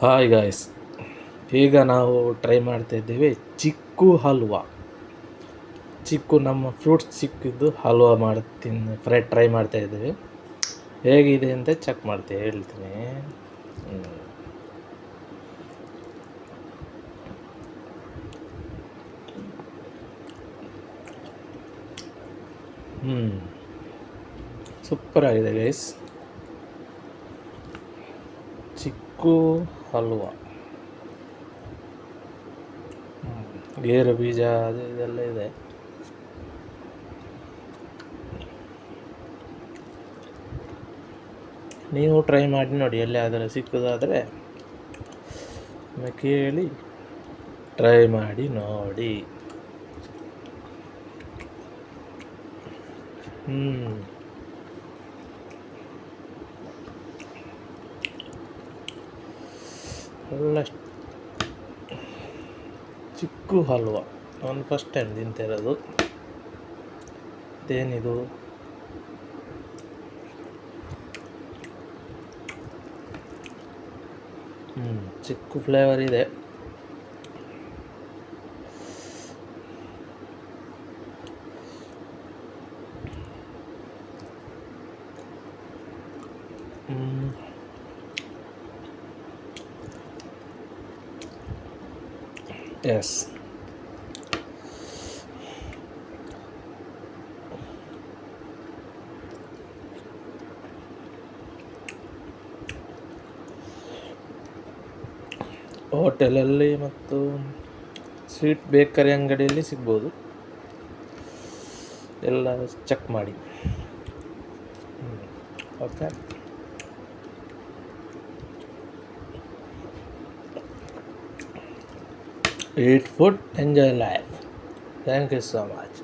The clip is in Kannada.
ಹಾಯ್ ಗಾಯ್ಸ್, ಈಗ ನಾವು ಟ್ರೈ ಮಾಡ್ತಾ ಇದ್ದೇವೆ ಚಿಕ್ಕು ಹಲ್ವಾ. ನಮ್ಮ ಫ್ರೂಟ್ಸ್ ಚಿಕ್ಕಿದ್ದು ಹಲ್ವಾ ಟ್ರೈ ಮಾಡ್ತಾ ಇದ್ದೇವೆ. ಹೇಗಿದೆ ಅಂತ ಚೆಕ್ ಮಾಡ್ತೇವೆ, ಹೇಳ್ತೀನಿ. ಸೂಪರ್ ಆಗಿದೆ ಗೈಸ್, ಚಿಕ್ಕು ಹಲ್ವಾ. ಗೇರು ಬೀಜ ಅದು ಇದೆಲ್ಲ ಇದೆ. ನೀವು ಟ್ರೈ ಮಾಡಿ ನೋಡಿ, ಎಲ್ಲಿಯಾದರೂ ಸಿಕ್ಕುದಾದರೆ ಕೇಳಿ ಟ್ರೈ ಮಾಡಿ ನೋಡಿ. ಒಳ್ಳೆ ಚಿಕ್ಕು ಹಲ್ವಾ. ನಾನು ಫಸ್ಟ್ ಟೈಮ್ ತಿಂತಿರೋದು. ಇದೇನಿದು? ಚಿಕ್ಕು ಫ್ಲೇವರ್ ಇದೆ. ಎಸ್, ಹೋಟೆಲಲ್ಲಿ ಮತ್ತು ಸ್ವೀಟ್ ಬೇಕರಿ ಅಂಗಡಿಯಲ್ಲಿ ಸಿಗ್ಬೋದು. ಎಲ್ಲ ಚೆಕ್ ಮಾಡಿ. Okay, eat food, enjoy life. Thank you so much.